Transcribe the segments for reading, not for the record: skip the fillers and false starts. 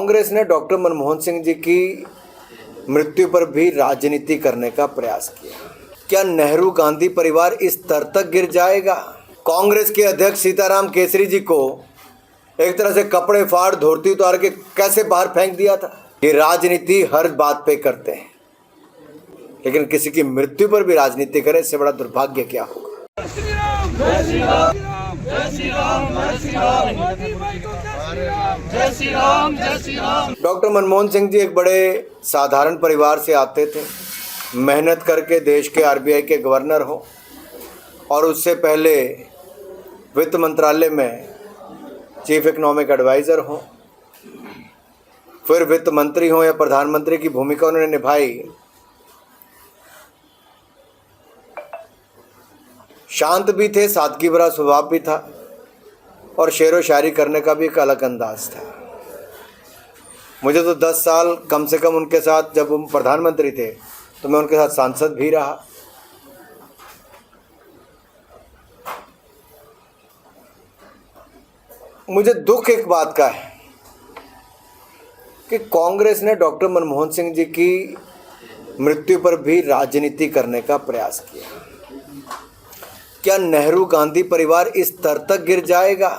कांग्रेस ने डॉक्टर मनमोहन सिंह जी की मृत्यु पर भी राजनीति करने का प्रयास किया। क्या नेहरू गांधी परिवार इस स्तर तक गिर जाएगा? कांग्रेस के अध्यक्ष सीताराम केसरी जी को एक तरह से कपड़े फाड़ धोती उतार के कैसे बाहर फेंक दिया था। ये राजनीति हर बात पे करते हैं, लेकिन किसी की मृत्यु पर भी राजनीति करें, इससे बड़ा दुर्भाग्य क्या होगा। डॉक्टर मनमोहन सिंह जी एक बड़े साधारण परिवार से आते थे। मेहनत करके देश के आरबीआई के गवर्नर हो और उससे पहले वित्त मंत्रालय में चीफ इकोनॉमिक एडवाइज़र हो, फिर वित्त मंत्री हो या प्रधानमंत्री की भूमिका उन्होंने निभाई। शांत भी थे, सादगी भरा स्वभाव भी था और शेर व शायरी करने का भी एक अलग अंदाज था। मुझे तो 10 साल कम से कम उनके साथ, जब वो प्रधानमंत्री थे तो मैं उनके साथ सांसद भी रहा। मुझे दुख एक बात का है कि कांग्रेस ने डॉक्टर मनमोहन सिंह जी की मृत्यु पर भी राजनीति करने का प्रयास किया। क्या नेहरू गांधी परिवार इस स्तर तक गिर जाएगा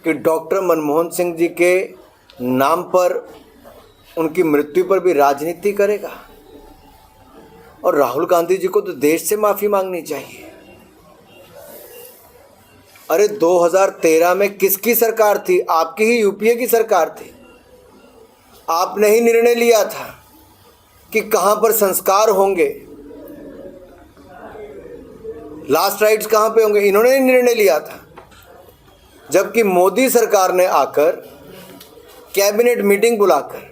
कि डॉक्टर मनमोहन सिंह जी के नाम पर, उनकी मृत्यु पर भी राजनीति करेगा? और राहुल गांधी जी को तो देश से माफ़ी मांगनी चाहिए। अरे 2013 में किसकी सरकार थी? आपकी ही यूपीए की सरकार थी। आपने ही निर्णय लिया था कि कहां पर संस्कार होंगे, लास्ट राइट्स कहां पे होंगे, इन्होंने ही निर्णय लिया था। जबकि मोदी सरकार ने आकर कैबिनेट मीटिंग बुलाकर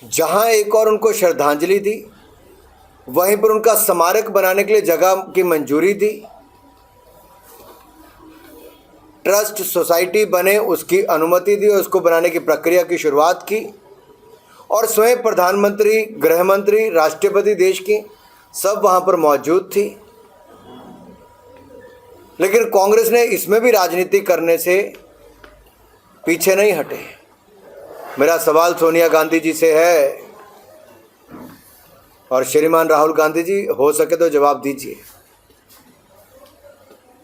जहां एक और उनको श्रद्धांजलि दी, वहीं पर उनका स्मारक बनाने के लिए जगह की मंजूरी दी। ट्रस्ट सोसाइटी बने उसकी अनुमति दी और उसको बनाने की प्रक्रिया की शुरुआत की। और स्वयं प्रधानमंत्री, गृह मंत्री, राष्ट्रपति देश की सब वहाँ पर मौजूद थी। लेकिन कांग्रेस ने इसमें भी राजनीति करने से पीछे नहीं हटे। मेरा सवाल सोनिया गांधी जी से है और श्रीमान राहुल गांधी जी, हो सके तो जवाब दीजिए।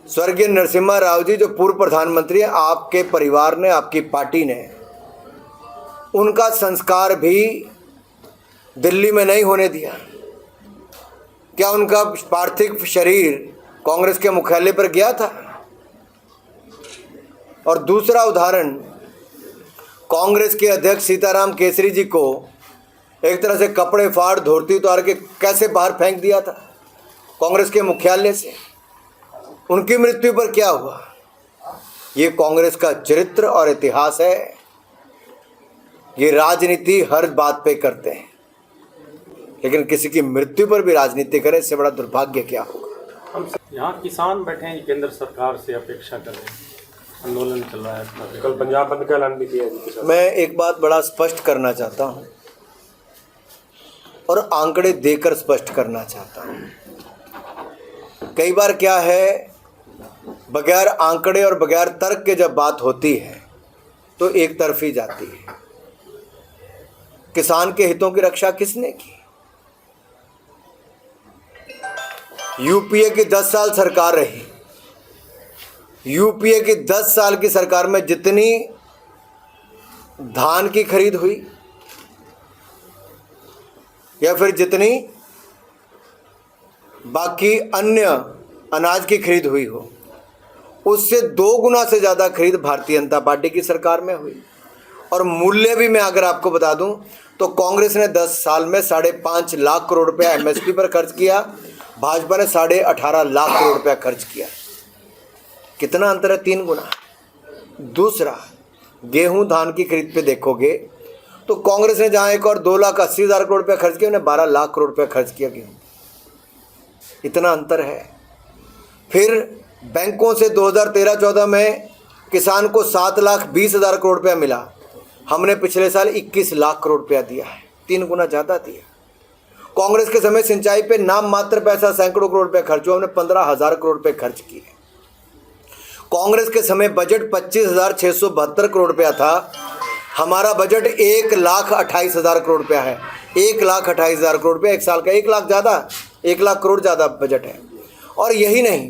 स्वर्गीय नरसिम्हा राव जी जो पूर्व प्रधानमंत्री हैं, आपके परिवार ने, आपकी पार्टी ने उनका संस्कार भी दिल्ली में नहीं होने दिया। क्या उनका पार्थिव शरीर कांग्रेस के मुख्यालय पर गया था? और दूसरा उदाहरण, कांग्रेस के अध्यक्ष सीताराम केसरी जी को एक तरह से कपड़े फाड़ धोती उतार के कैसे बाहर फेंक दिया था कांग्रेस के मुख्यालय से। उनकी मृत्यु पर क्या हुआ? ये कांग्रेस का चरित्र और इतिहास है। ये राजनीति हर बात पे करते हैं, लेकिन किसी की मृत्यु पर भी राजनीति करें, इससे बड़ा दुर्भाग्य क्या होगा। हम यहाँ किसान बैठे हैं, केंद्र सरकार से अपेक्षा कर रहे हैं, आंदोलन चल रहा है, कल पंजाब बंद का ऐलान भी किया। मैं एक बात बड़ा स्पष्ट करना चाहता हूँ और आंकड़े देकर स्पष्ट करना चाहता हूँ। कई बार क्या है, बगैर आंकड़े और बगैर तर्क के जब बात होती है तो एक तरफी जाती है। किसान के हितों की रक्षा किसने की? यूपीए की 10 साल सरकार रही। यूपीए की 10 साल की सरकार में जितनी धान की खरीद हुई या फिर जितनी बाकी अन्य अनाज की खरीद हुई हो, उससे 2 गुना से ज़्यादा खरीद भारतीय जनता पार्टी की सरकार में हुई। और मूल्य भी मैं अगर आपको बता दूं तो कांग्रेस ने 10 साल में 5.5 लाख करोड़ रुपया एमएसपी पर खर्च किया, भाजपा ने 18.5 लाख करोड़ रुपया खर्च किया। कितना अंतर है? 3 गुना। दूसरा, गेहूं धान की खरीद पे देखोगे तो कांग्रेस ने जहां एक और 2,80,000 करोड़ रुपया खर्च किया, उन्हें 12 लाख करोड़ रुपया खर्च किया गेहूं। इतना अंतर है। फिर बैंकों से 2013-14 में किसान को 7,20,000 करोड़ रुपया मिला, हमने पिछले साल 21 लाख करोड़ रुपया दिया है, 3 गुना ज़्यादा दिया। कांग्रेस के समय सिंचाई पे नाम मात्र पैसा सैकड़ों करोड़ रुपए खर्च हुआ, हमने 15,000 करोड़ रुपए खर्च किए। कांग्रेस के समय बजट 25,672 करोड़ रुपया था, हमारा बजट 1,28,000 करोड़ रुपया है। 1,28,000 करोड़ रुपया एक साल का, 1 लाख ज़्यादा, 1 लाख करोड़ ज़्यादा बजट है। और यही नहीं,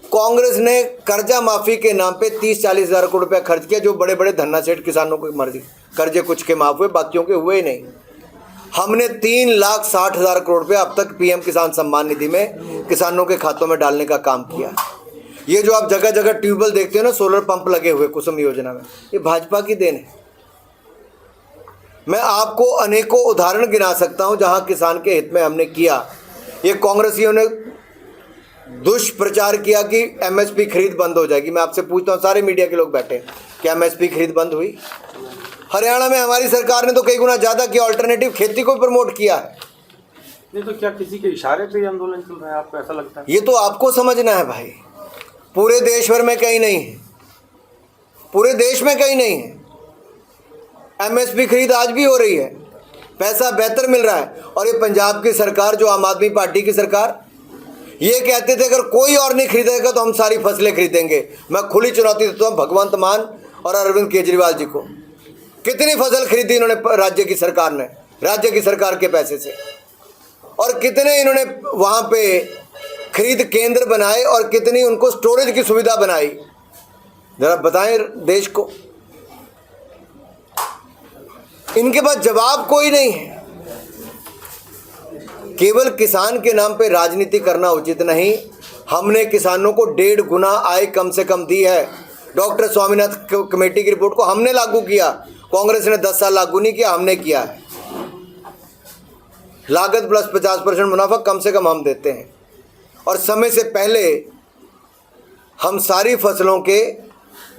कांग्रेस ने कर्जा माफ़ी के नाम पे 30-40 हज़ार करोड़ रुपया खर्च किया, जो बड़े बड़े धन्ना सेठ किसानों की मर्जी, कर्जे कुछ के माफ़ हुए, बाकियों के हुए ही नहीं। हमने 3,60,000 करोड़ रुपया अब तक पीएम किसान सम्मान निधि में किसानों के खातों में डालने का काम किया। ये जो आप जगह जगह ट्यूबवेल देखते हो ना, सोलर पंप लगे हुए कुसुम योजना में, ये भाजपा की देन है। मैं आपको अनेकों उदाहरण गिना सकता हूं जहां किसान के हित में हमने किया। ये कांग्रेसियों ने दुष्प्रचार किया कि एमएसपी खरीद बंद हो जाएगी। मैं आपसे पूछता हूं, सारे मीडिया के लोग बैठे, क्या एमएसपी खरीद बंद हुई? हरियाणा में हमारी सरकार ने तो कई गुना ज़्यादा किया, अल्टरनेटिव खेती को प्रमोट किया है। नहीं तो क्या किसी के इशारे पे ही आंदोलन चल रहा है, आपको ऐसा लगता है? ये तो आपको समझना है भाई, पूरे देश भर में कहीं नहीं है, पूरे देश में कहीं नहीं है। एमएसपी खरीद आज भी हो रही है, पैसा बेहतर मिल रहा है। और ये पंजाब की सरकार, जो आम आदमी पार्टी की सरकार, ये कहते थे अगर कोई और नहीं खरीदेगा तो हम सारी फसलें खरीदेंगे। मैं खुली चुनौती देता हूँ भगवंत मान और अरविंद केजरीवाल जी को। कितनी फसल खरीदी इन्होंने राज्य की सरकार ने, राज्य की सरकार के पैसे से, और कितने इन्होंने वहाँ पे खरीद केंद्र बनाए और कितनी उनको स्टोरेज की सुविधा बनाई, जरा बताएं देश को। इनके पास जवाब कोई नहीं है। केवल किसान के नाम पे राजनीति करना उचित नहीं। हमने किसानों को 1.5 गुना आय कम से कम दी है। डॉक्टर स्वामीनाथन कमेटी की रिपोर्ट को हमने लागू किया, कांग्रेस ने 10 साल लागू नहीं किया, हमने किया है। लागत प्लस 50% मुनाफा कम से कम हम देते हैं, और समय से पहले हम सारी फसलों के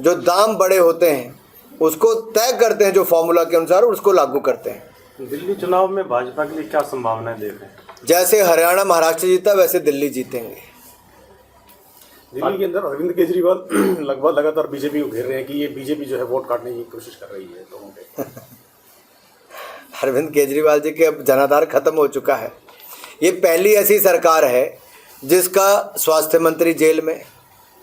जो दाम बड़े होते हैं उसको तय करते हैं, जो फॉर्मूला के अनुसार उसको लागू करते हैं। दिल्ली चुनाव में भाजपा के लिए क्या संभावनाएं देख रहे हैं? जैसे हरियाणा महाराष्ट्र जीता वैसे दिल्ली जीतेंगे। दिल्ली के अंदर अरविंद केजरीवाल लगभग लगातार बीजेपी को घेर रहे हैं कि ये बीजेपी जो है वोट काटने की कोशिश कर रही है लोगों पे। अरविंद केजरीवाल जी के अब जनाधार खत्म हो चुका है। ये पहली ऐसी सरकार है जिसका स्वास्थ्य मंत्री जेल में,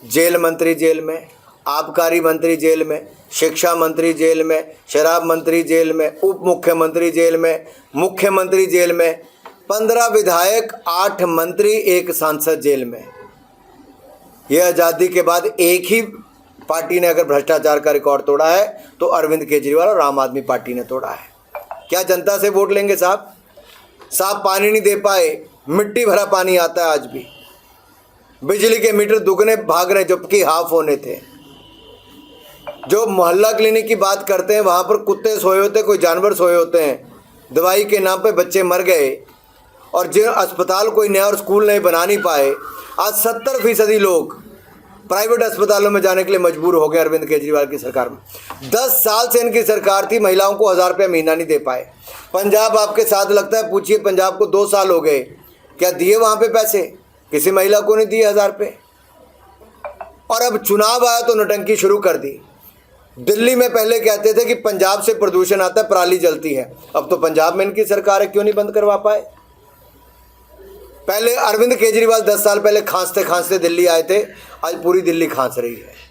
जेल मंत्री जेल में, आबकारी मंत्री जेल में, शिक्षा मंत्री जेल में, शराब मंत्री जेल में, उप मुख्यमंत्री जेल में, मुख्यमंत्री जेल में, 15 विधायक, 8 मंत्री, 1 सांसद जेल में। यह आज़ादी के बाद एक ही पार्टी ने अगर भ्रष्टाचार का रिकॉर्ड तोड़ा है तो अरविंद केजरीवाल और आम आदमी पार्टी ने तोड़ा है। क्या जनता से वोट लेंगे साहब? साफ पानी नहीं दे पाए, मिट्टी भरा पानी आता है आज भी। बिजली के मीटर दुगने भाग रहे जबकि हाफ होने थे। जो मोहल्ला क्लिनिक की बात करते हैं वहाँ पर कुत्ते सोए होते, कोई जानवर सोए होते हैं, दवाई के नाम पे बच्चे मर गए। और जिन अस्पताल कोई नया और स्कूल नहीं बना नहीं पाए, आज 70% लोग प्राइवेट अस्पतालों में जाने के लिए मजबूर हो गए अरविंद केजरीवाल की सरकार में। 10 साल से इनकी सरकार थी, महिलाओं को 1000 रुपये महीना नहीं दे पाए। पंजाब आपके साथ लगता है, पूछिए पंजाब को 2 साल हो गए, क्या दिए वहाँ पे पैसे? किसी महिला को नहीं दिए 1000 रुपये। और अब चुनाव आया तो नौटंकी शुरू कर दी। दिल्ली में पहले कहते थे कि पंजाब से प्रदूषण आता है, पराली जलती है, अब तो पंजाब में इनकी सरकार है, क्यों नहीं बंद करवा पाए? पहले अरविंद केजरीवाल 10 साल पहले खांसते खांसते दिल्ली आए थे, आज पूरी दिल्ली खांस रही है।